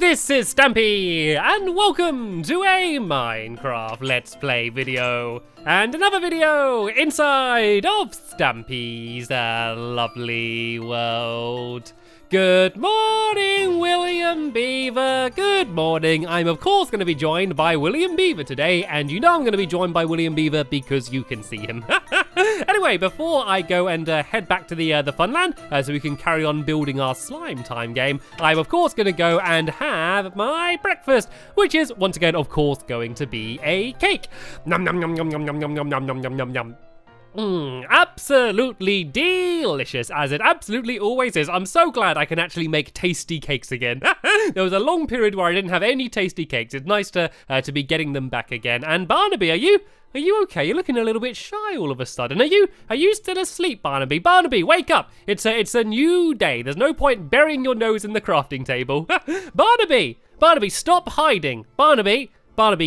this is Stampy, and welcome to a Minecraft Let's Play video, and another video inside of Stampy's lovely world. Good morning, William Beaver. Good morning. I'm of course going to be joined by William Beaver today, and you know I'm going to be joined by William Beaver because you can see him. Anyway, before I go and head back to the fun land so we can carry on building our slime time game, I'm of course going to go and have my breakfast, which is once again of course going to be a cake. Nom nom nom nom nom nom nom nom nom nom nom nom nom. Absolutely delicious, as it absolutely always is. I'm so glad I can actually make tasty cakes again. There was a long period where I didn't have any tasty cakes. It's nice to be getting them back again. And Barnaby, are you okay? You're looking a little bit shy all of a sudden. Are you still asleep, Barnaby? Barnaby, wake up! It's a new day. There's no point burying your nose in the crafting table. Barnaby, stop hiding. Barnaby,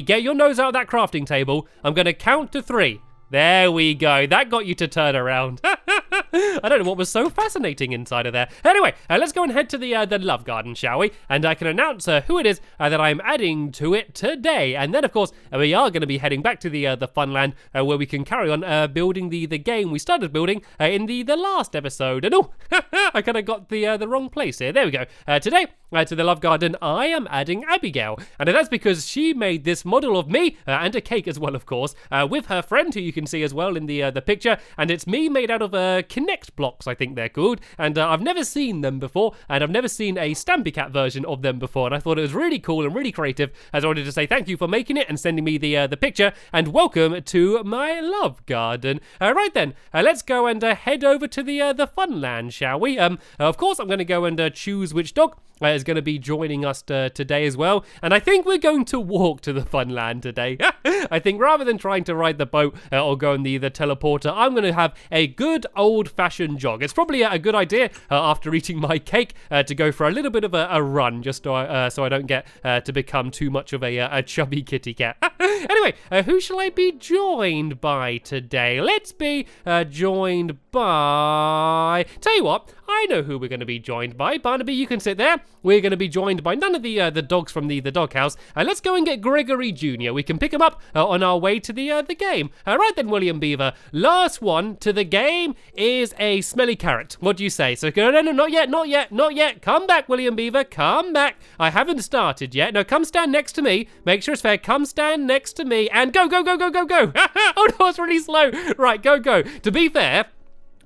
get your nose out of that crafting table. I'm gonna count to 3. There we go. That got you to turn around. I don't know what was so fascinating inside of there. Anyway, let's go and head to the love garden, shall we? And I can announce who it is that I'm adding to it today. And then, of course, we are going to be heading back to the fun land where we can carry on building the game we started building in the last episode. And oh, I kind of got the wrong place here. There we go. Today, to the love garden, I am adding Abigail. And that's because she made this model of me and a cake as well, of course, with her friend who you can see as well in the picture. And it's me made out of Connect blocks, I think they're called. And I've never seen them before, and I've never seen a Stampy Cat version of them before. And I thought it was really cool and really creative, as I wanted to say thank you for making it and sending me the picture, and welcome to my love garden. Right then, let's go and head over to the fun land, shall we? Of course, I'm going to go and choose which dog is going to be joining us today as well. And I think we're going to walk to the fun land today. I think rather than trying to ride the boat or go in the teleporter, I'm going to have a good old-fashioned jog. It's probably a good idea after eating my cake to go for a little bit of a run, just so I don't get to become too much of a chubby kitty cat. Anyway, who shall I be joined by today? Let's be joined by... Tell you what, I know who we're going to be joined by. Barnaby, you can sit there. We're going to be joined by none of the dogs from the doghouse. Let's go and get Gregory Jr. We can pick him up on our way to the game. Right then, William Beaver. Last one to the game is a smelly carrot. What do you say? So, no, not yet. Come back, William Beaver. Come back. I haven't started yet. No, come stand next to me. Make sure it's fair. Come stand next to me and go. Oh, no, it's really slow. Right, go. To be fair,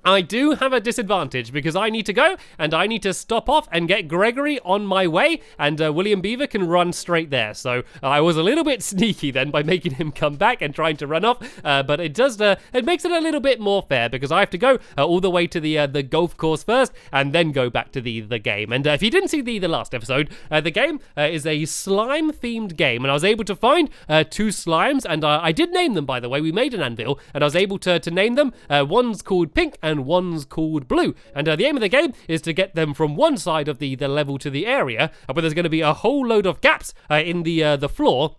I do have a disadvantage because I need to go and I need to stop off and get Gregory on my way, and William Beaver can run straight there. So I was a little bit sneaky then by making him come back and trying to run off, but it does it makes it a little bit more fair because I have to go all the way to the golf course first and then go back to the game. And if you didn't see the last episode, the game is a slime themed game, and I was able to find 2 slimes, and I did name them, by the way. We made an anvil and I was able to name them. One's called Pink and one's called Blue, and the aim of the game is to get them from one side of the level to the area, but there's going to be a whole load of gaps in the floor,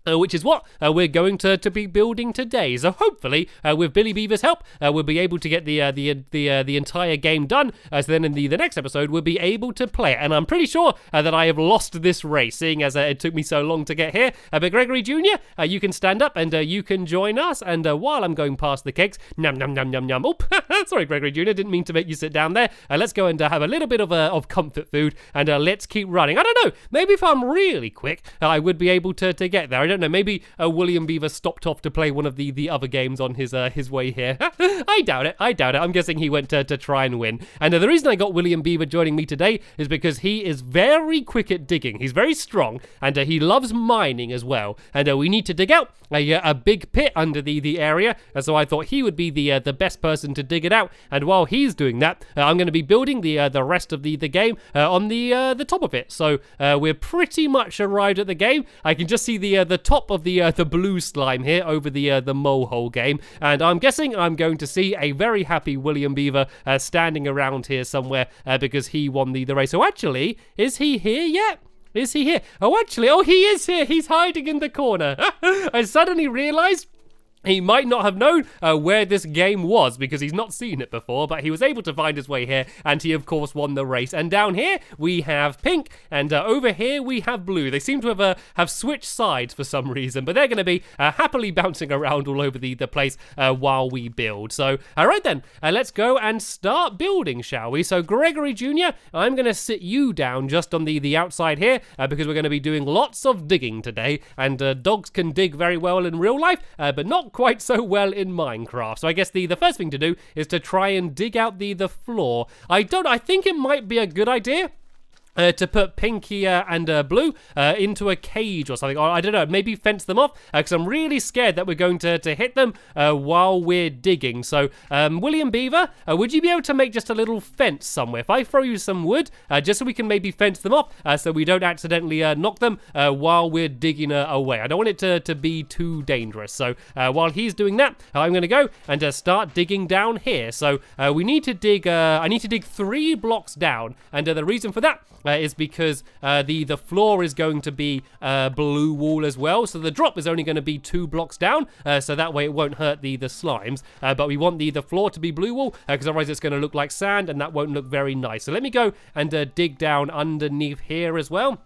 which is what we're going to be building today. So hopefully, with Billy Beaver's help, we'll be able to get the entire game done. So then in the next episode, we'll be able to play it. And I'm pretty sure that I have lost this race, seeing as it took me so long to get here. But Gregory Jr., you can stand up and you can join us. And while I'm going past the cakes, nom nom nom nom nom. Oh, sorry, Gregory Jr., didn't mean to make you sit down there. Let's go and have a little bit of comfort food, and let's keep running. I don't know. Maybe if I'm really quick, I would be able to get there. I don't know, maybe William Beaver stopped off to play one of the other games on his way here. I doubt it. I'm guessing he went to try and win. And the reason I got William Beaver joining me today is because he is very quick at digging. He's very strong, and he loves mining as well. And we need to dig out a big pit under the area, and so I thought he would be the best person to dig it out. And while he's doing that, I'm going to be building the rest of the game on the top of it. So we're pretty much arrived at the game. I can just see the top of the blue slime here over the mole hole game, and I'm guessing I'm going to see a very happy William Beaver standing around here somewhere because he won the race. So actually, is he here yet? Is he here? Oh, actually, he is here. He's hiding in the corner. I suddenly realized He might not have known where this game was because he's not seen it before, but he was able to find his way here, and he, of course, won the race. And down here, we have pink, and over here, we have blue. They seem to have switched sides for some reason, but they're going to be happily bouncing around all over the place while we build. So, all right then, let's go and start building, shall we? So, Gregory Jr., I'm going to sit you down just on the outside here because we're going to be doing lots of digging today, and dogs can dig very well in real life, but not quite so well in Minecraft. So I guess the first thing to do is to try and dig out the floor. I think it might be a good idea to put pink here and blue into a cage or something. Or I don't know, maybe fence them off because I'm really scared that we're going to hit them while we're digging. So, William Beaver, would you be able to make just a little fence somewhere? If I throw you some wood, just so we can maybe fence them off so we don't accidentally knock them while we're digging away. I don't want it to be too dangerous. So, while he's doing that, I'm going to go and start digging down here. So, we need to dig, I need to dig 3 blocks down. And the reason for that is because the floor is going to be blue wool as well. So the drop is only going to be 2 blocks down. So that way it won't hurt the slimes. But we want the floor to be blue wool because otherwise it's going to look like sand and that won't look very nice. So let me go and dig down underneath here as well.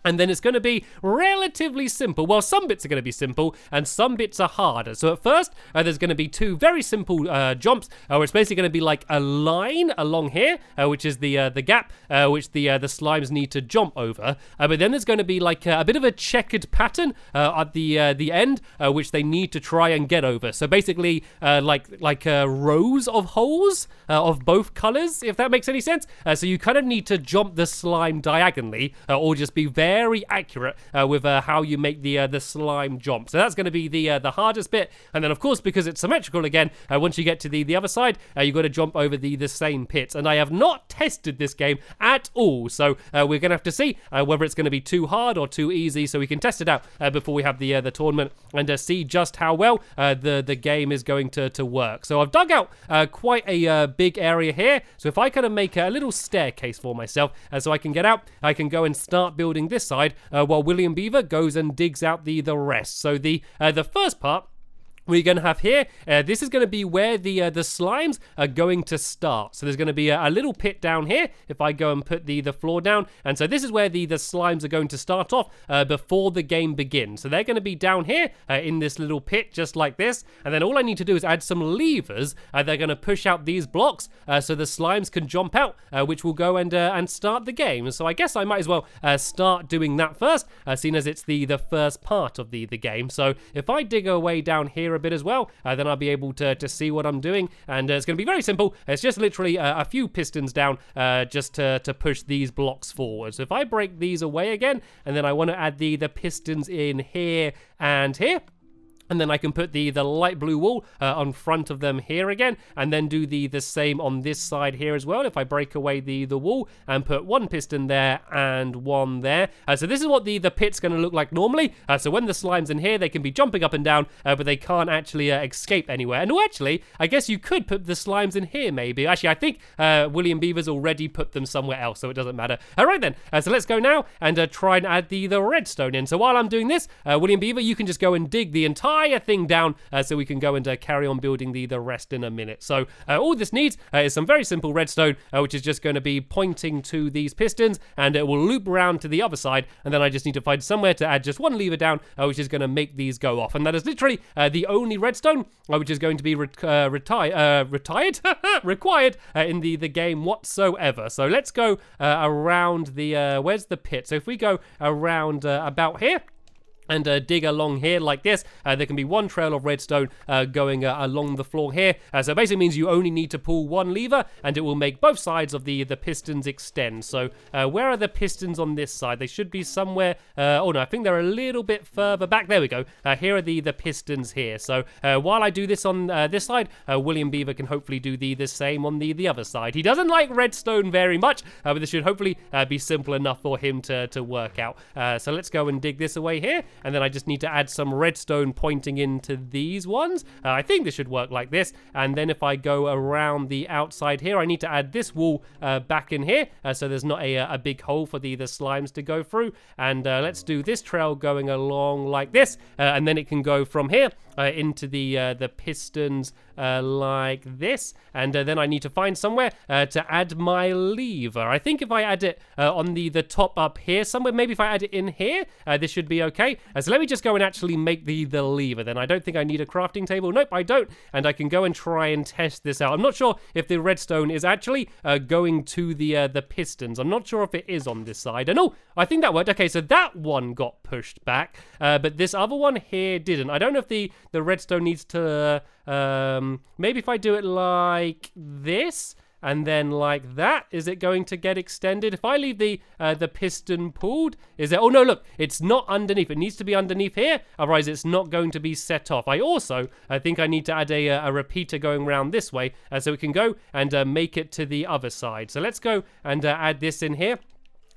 And then it's going to be relatively simple. Well, some bits are going to be simple and some bits are harder. So at first, there's going to be 2 very simple jumps, where it's basically going to be like a line along here, which is the gap, which the slimes need to jump over. But then there's going to be like a bit of a checkered pattern at the end, which they need to try and get over. So basically, like rows of holes of both colors, if that makes any sense. So you kind of need to jump the slime diagonally, or just be very accurate with how you make the slime jump. So that's going to be the hardest bit. And then, of course, because it's symmetrical again, once you get to the other side, you've got to jump over the same pits. And I have not tested this game at all. So we're going to have to see whether it's going to be too hard or too easy. So we can test it out before we have the tournament and see just how well the game is going to work. So I've dug out quite a big area here. So if I kind of make a little staircase for myself so I can get out, I can go and start building this side while William Beaver goes and digs out the rest. So the first part we're going to have here, this is going to be where the slimes are going to start. So there's going to be a little pit down here if I go and put the floor down. And so this is where the slimes are going to start off before the game begins. So they're going to be down here in this little pit just like this. And then all I need to do is add some levers. They're going to push out these blocks so the slimes can jump out, which will go and start the game. So I guess I might as well start doing that first, seeing as it's the first part of the game. So if I dig away down here a bit as well, then I'll be able to see what I'm doing, and it's going to be very simple. It's just literally a few pistons down just to push these blocks forward. So if I break these away again, and then I want to add the pistons in here and here, and then I can put the light blue wool on front of them here again, and then do the same on this side here as well. If I break away the wool and put 1 piston there and 1 there. So this is what the pit's going to look like normally. So when the slime's in here, they can be jumping up and down, but they can't actually escape anywhere. And actually, I guess you could put the slimes in here maybe. Actually, I think William Beaver's already put them somewhere else, so it doesn't matter. All right then, so let's go now and try and add the redstone in. So while I'm doing this, William Beaver, you can just go and dig the entire thing down so we can go and carry on building the rest in a minute. So all this needs is some very simple redstone, which is just going to be pointing to these pistons, and it will loop around to the other side, and then I just need to find somewhere to add just 1 lever down, which is going to make these go off. And that is literally the only redstone which is going to be required in the game whatsoever. So let's go around the where's the pit? So if we go around about here and dig along here like this, there can be 1 trail of redstone going along the floor here. So it basically means you only need to pull 1 lever, and it will make both sides of the pistons extend. So where are the pistons on this side? They should be somewhere. Oh no, I think they're a little bit further back. There we go. Here are the pistons here. So while I do this on this side, William Beaver can hopefully do the same on the other side. He doesn't like redstone very much, but this should hopefully be simple enough for him to work out. So let's go and dig this away here. and then I just need to add some redstone pointing into these ones. I think this should work like this, and then if I go around the outside here, I need to add this wall back in here, so there's not a big hole for the slimes to go through, and let's do this trail going along like this, and then it can go from here into the pistons like this, and then I need to find somewhere to add my lever. I think if I add it on the top up here somewhere, maybe if I add it in here, this should be okay. So let me just go and actually make the lever then. I don't think I need a crafting table. Nope, I don't, and I can go and try and test this out. I'm not sure if the redstone is actually going to the pistons. I'm not sure if it is on this side. And oh, I think that worked. Okay, so that one got pushed back, but this other one here didn't. I don't know if the redstone needs to maybe if I do it like this and then like that, is it going to get extended? If I leave the piston pulled, is it? Oh no, look, it's not underneath. It needs to be underneath here, otherwise it's not going to be set off. I think I need to add a repeater going around this way, so we can go and make it to the other side. So let's go and add this in here.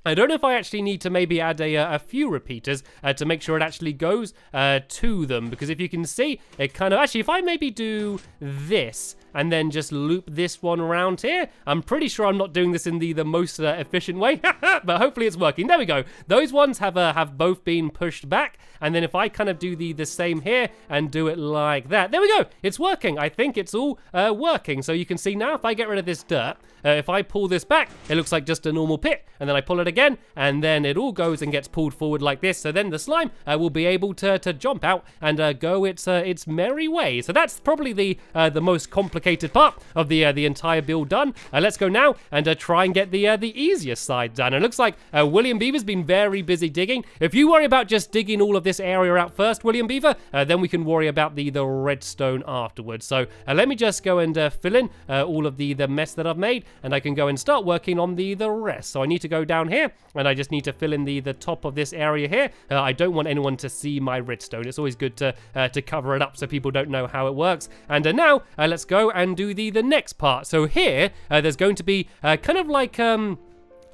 I don't know if I actually need to maybe add a few repeaters to make sure it actually goes to them, because if you can see, it kind of, actually, if I maybe do this and then just loop this one around here, I'm pretty sure I'm not doing this in the most efficient way, but hopefully it's working. There we go. Those ones have both been pushed back, and then if I kind of do the same here and do it like that, there we go. It's working. I think it's all working. So you can see now, if I get rid of this dirt, if I pull this back, it looks like just a normal pit, and then I pull it again, and then it all goes and gets pulled forward like this. So then the slime will be able to jump out and go its merry way. So that's probably the most complicated part of the entire build done. Let's go now and try and get the easiest side done. It looks like William Beaver's been very busy digging. If you worry about just digging all of this area out first, William Beaver, then we can worry about the redstone afterwards. So let me just go and fill in all of the mess that I've made, and I can go and start working on the rest. So I need to go down here, and I just need to fill in the top of this area here. I don't want anyone to see my redstone. It's always good to cover it up so people don't know how it works. And now let's go and do the next part. So here there's going to be kind of like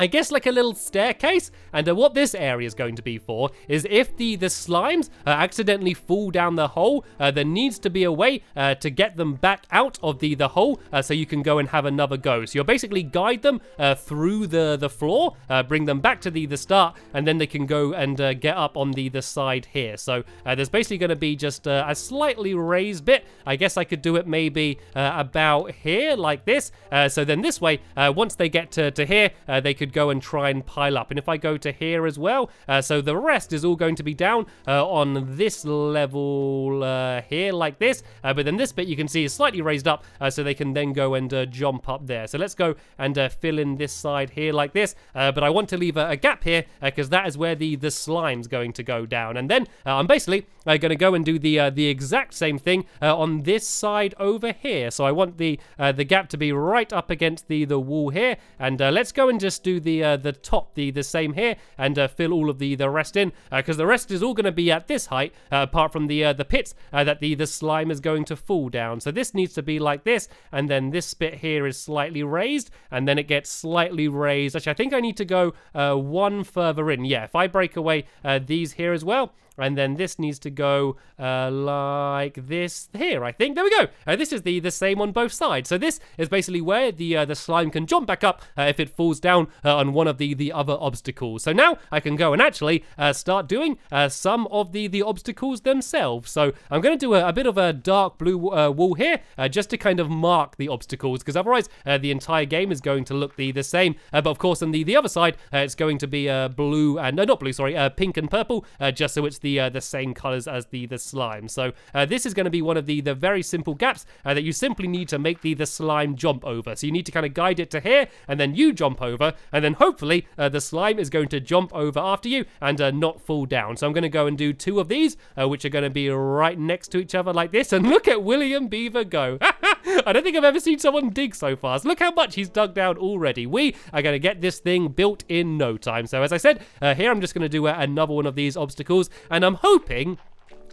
I guess like a little staircase, and what this area is going to be for is if the slimes accidentally fall down the hole, there needs to be a way to get them back out of the hole, so you can go and have another go. So you'll basically guide them through the floor, bring them back to the start, and then they can go and get up on the side here. So there's basically going to be just a slightly raised bit. I guess I could do it maybe about here like this. So then this way, once they get to here, they could go and try and pile up. And if I go to here as well, so the rest is all going to be down on this level here like this, but then this bit you can see is slightly raised up, so they can then go and jump up there. So let's go and fill in this side here like this, but I want to leave a gap here because that is where the slime's going to go down. And then I'm basically going to go and do the exact same thing on this side over here. So I want the gap to be right up against the wall here, and let's go and just do the top the same here, and fill all of the rest in, because the rest is all going to be at this height, apart from the pits that the slime is going to fall down. So this needs to be like this, and then this bit here is slightly raised, and then it gets slightly raised. Actually, I think I need to go one further in. Yeah, if I break away these here as well, and then this needs to go like this here, I think. There we go. This is the same on both sides. So this is basically where the slime can jump back up if it falls down on one of the other obstacles. So now I can go and actually start doing some of the obstacles themselves. So I'm going to do a bit of a dark blue wall here, just to kind of mark the obstacles, because otherwise the entire game is going to look the same. But of course on the other side, it's going to be blue and no, not blue, sorry, pink and purple, just so it's the same colors as the slime. So this is going to be one of the very simple gaps that you simply need to make the slime jump over. So you need to kind of guide it to here, and then you jump over, and then hopefully the slime is going to jump over after you and not fall down. So I'm going to go and do two of these, which are going to be right next to each other like this. And look at William Beaver go. I don't think I've ever seen someone dig so fast. Look how much he's dug down already. We are going to get this thing built in no time. So as I said, here I'm just going to do another one of these obstacles, and I'm hoping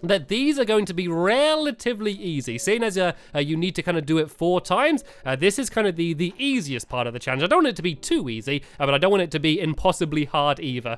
that these are going to be relatively easy. Seeing as you need to kind of do it 4 times, this is kind of the easiest part of the challenge. I don't want it to be too easy, but I don't want it to be impossibly hard either.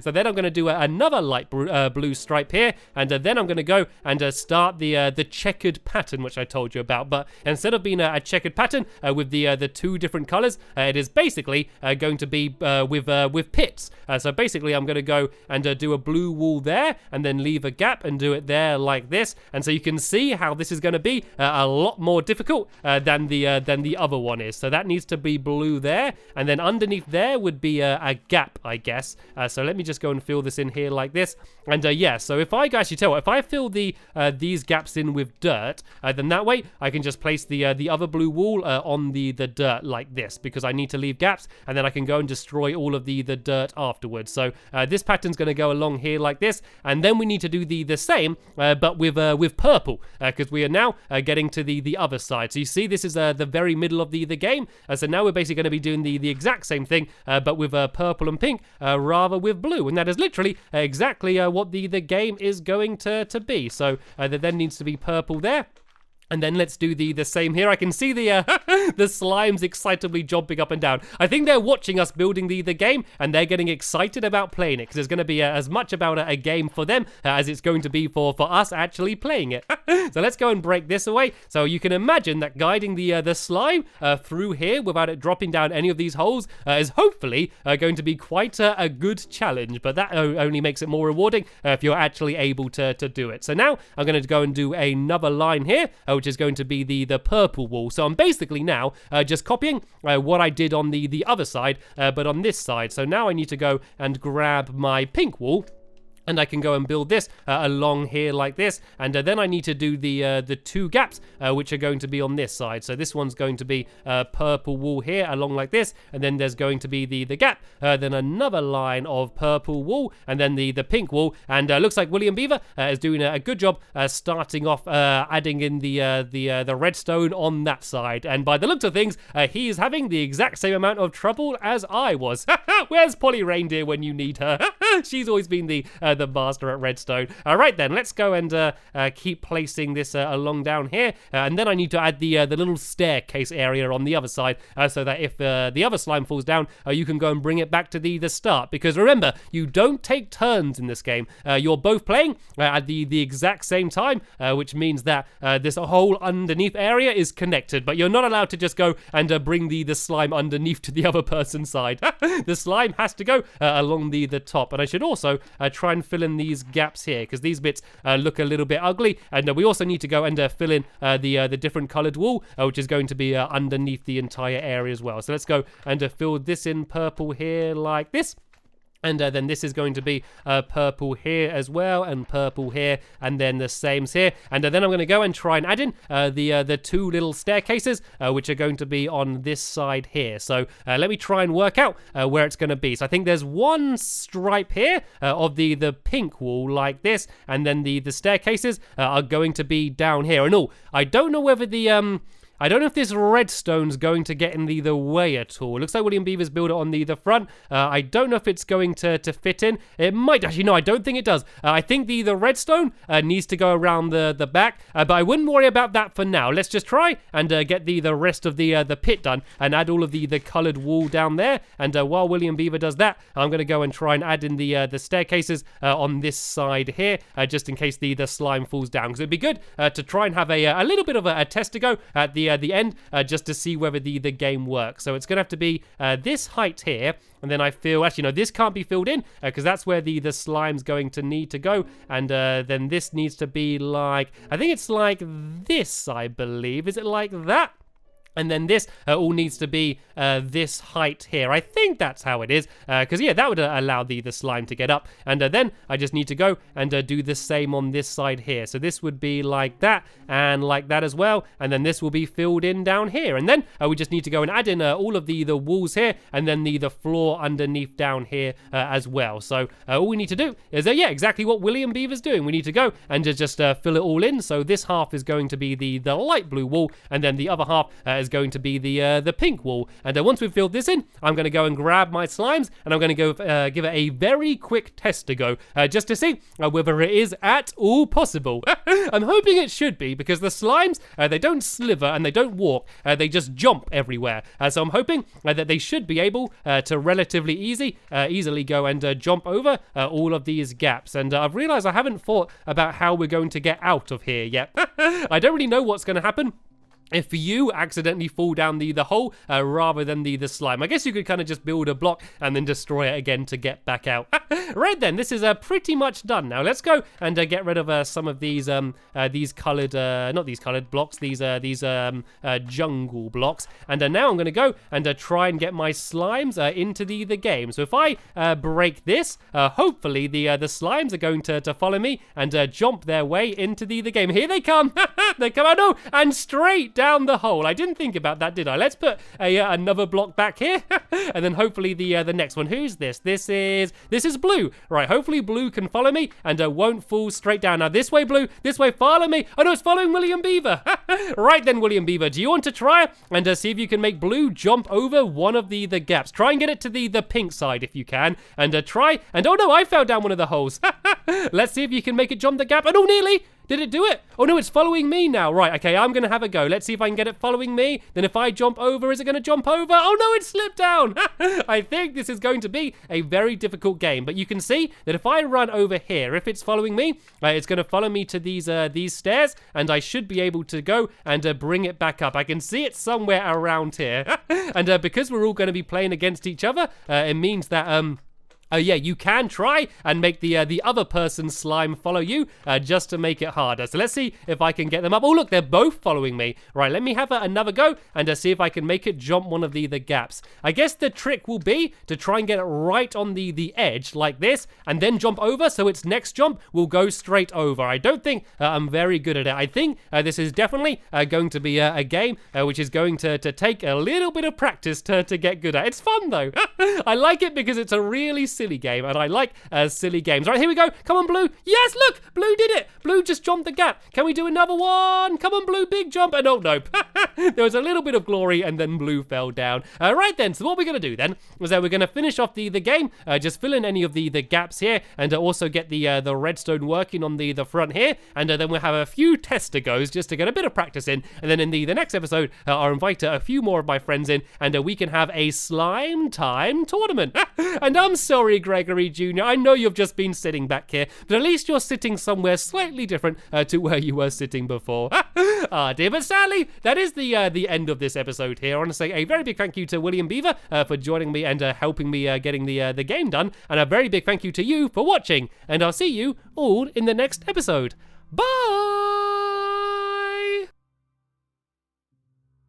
So then I'm going to do another light blue stripe here, and then I'm going to go and start the checkered pattern, which I told you about. But instead of being a checkered pattern with the 2 different colors, it is basically going to be with pits. So basically, I'm going to go and do a blue wall there, and then leave a gap and do it there like this. And so you can see how this is going to be a lot more difficult than the other one is. So that needs to be blue there, and then underneath there would be a gap, I guess. So let me just go and fill this in here like this. And yeah, so if I actually tell you what, if I fill these gaps in with dirt, then that way I can just place the other blue wall on the dirt like this, because I need to leave gaps, and then I can go and destroy all of the dirt afterwards. So this pattern's going to go along here like this, and then we need to do the same, but with purple, because we are now getting to the other side. So you see, this is the very middle of the game. So now we're basically going to be doing the exact same thing, but with purple and pink rather with blue, and that is literally exactly what the game is going to be. So there then needs to be purple there. And then let's do the same here. I can see the the slimes excitably jumping up and down. I think they're watching us building the game, and they're getting excited about playing it, because it's going to be as much about a game for them as it's going to be for us actually playing it. So let's go and break this away. So you can imagine that guiding the slime through here without it dropping down any of these holes is hopefully going to be quite a good challenge. But that only makes it more rewarding if you're actually able to do it. So now I'm going to go and do another line here, which is going to be the purple wall. So I'm basically now just copying what I did on the other side, but on this side. So now I need to go and grab my pink wall, and I can go and build this along here like this, and then I need to do the 2 gaps which are going to be on this side. So this one's going to be purple wall here along like this, and then there's going to be the gap, then another line of purple wall, and then the pink wall. And looks like William Beaver is doing a good job starting off adding in the redstone on that side. And by the looks of things, he is having the exact same amount of trouble as I was. Where's Polly Reindeer when you need her? She's always been the master at redstone. All right, then let's go and keep placing this along down here, and then I need to add the little staircase area on the other side, so that if the other slime falls down, you can go and bring it back to the start. Because remember, you don't take turns in this game. You're both playing at the exact same time, which means that this whole underneath area is connected, but you're not allowed to just go and bring the slime underneath to the other person's side. The slime has to go along the top. And I should also try and fill in these gaps here, because these bits look a little bit ugly. And we also need to go and fill in the different colored wool, which is going to be underneath the entire area as well. So let's go and fill this in purple here like this. And then this is going to be purple here as well, and purple here, and then the same here. And then I'm going to go and try and add in the 2 little staircases, which are going to be on this side here. So let me try and work out where it's going to be. So I think there's 1 stripe here of the pink wall like this, and then the staircases are going to be down here. And I don't know whether I don't know if this redstone's going to get in the way at all. It looks like William Beaver's built it on the front. I don't know if it's going to fit in. It might. Actually, no, I don't think it does. I think the redstone needs to go around the back, but I wouldn't worry about that for now. Let's just try and get the rest of the pit done, and add all of the colored wool down there. And while William Beaver does that, I'm going to go and try and add in the staircases on this side here, just in case the slime falls down. Because it'd be good to try and have a little bit of a test to go at the end, just to see whether the game works. So it's going to have to be this height here, and then I feel, actually no, this can't be filled in, because that's where the slime's going to need to go. And then this needs to be like, I think it's like this, I believe. Is it like that? And then this all needs to be this height here. I think that's how it is, because yeah, that would allow the slime to get up. And then I just need to go and do the same on this side here. So this would be like that, and like that as well. And then this will be filled in down here. And then we just need to go and add in all of the walls here, and then the floor underneath down here as well. So all we need to do is, yeah, exactly what William Beaver's doing. We need to go and just fill it all in. So this half is going to be the light blue wall, and then the other half is going to be the pink wall. And once we've filled this in, I'm going to go and grab my slimes, and I'm going to go give it a very quick test to go, just to see whether it is at all possible. I'm hoping it should be, because the slimes, they don't sliver and they don't walk, they just jump everywhere. So I'm hoping that they should be able to relatively easily go and jump over all of these gaps. And I've realized I haven't thought about how we're going to get out of here yet. I don't really know what's going to happen if you accidentally fall down the hole rather than the slime. I guess you could kind of just build a block and then destroy it again to get back out. Right then, this is pretty much done. Now let's go and get rid of some of these colored, not these colored blocks, these jungle blocks. And now I'm going to go and try and get my slimes into the game. So if I break this, hopefully the slimes are going to follow me and jump their way into the game. Here they come. They come out, no, and straight down the hole. I didn't think about that, did I? Let's put another block back here, and then hopefully the next one. Who's this? This is Blue. Right, hopefully Blue can follow me and won't fall straight down. Now this way, Blue. This way, follow me. Oh no, it's following William Beaver. Right then, William Beaver, do you want to try and see if you can make Blue jump over one of the gaps? Try and get it to the pink side if you can, and try. And oh no, I fell down one of the holes. Let's see if you can make it jump the gap. And oh, nearly. Did it do it? Oh no, it's following me now. Right, okay, I'm going to have a go. Let's see if I can get it following me. Then if I jump over, is it going to jump over? Oh no, it slipped down. I think this is going to be a very difficult game. But you can see that if I run over here, if it's following me, it's going to follow me to these stairs. And I should be able to go and bring it back up. I can see it somewhere around here. And because we're all going to be playing against each other, it means that... yeah, you can try and make the other person's slime follow you just to make it harder. So let's see if I can get them up. Oh, look, they're both following me. Right, let me have another go and see if I can make it jump one of the gaps. I guess the trick will be to try and get it right on the edge like this and then jump over, so its next jump will go straight over. I don't think I'm very good at it. I think this is definitely going to be a game which is going to take a little bit of practice to get good at. It's fun, though. I like it because it's a really silly game, and I like silly games. Right, here we go. Come on, Blue. Yes, look, Blue did it. Blue just jumped the gap. Can we do another one? Come on, Blue, big jump. And oh, nope. There was a little bit of glory, and then Blue fell down. Right then, so what we're going to do then is that we're going to finish off the game, just fill in any of the gaps here, and also get the redstone working on the front here, and then we'll have a few tester goes just to get a bit of practice in, and then in the next episode, I'll invite a few more of my friends in, and we can have a slime time tournament. And I'm sorry, Gregory Jr., I know you've just been sitting back here, but at least you're sitting somewhere slightly different to where you were sitting before. Ah, dear, but sadly, that is the end of this episode here. I want to say a very big thank you to William Beaver for joining me and helping me getting the game done, and a very big thank you to you for watching, and I'll see you all in the next episode. Bye!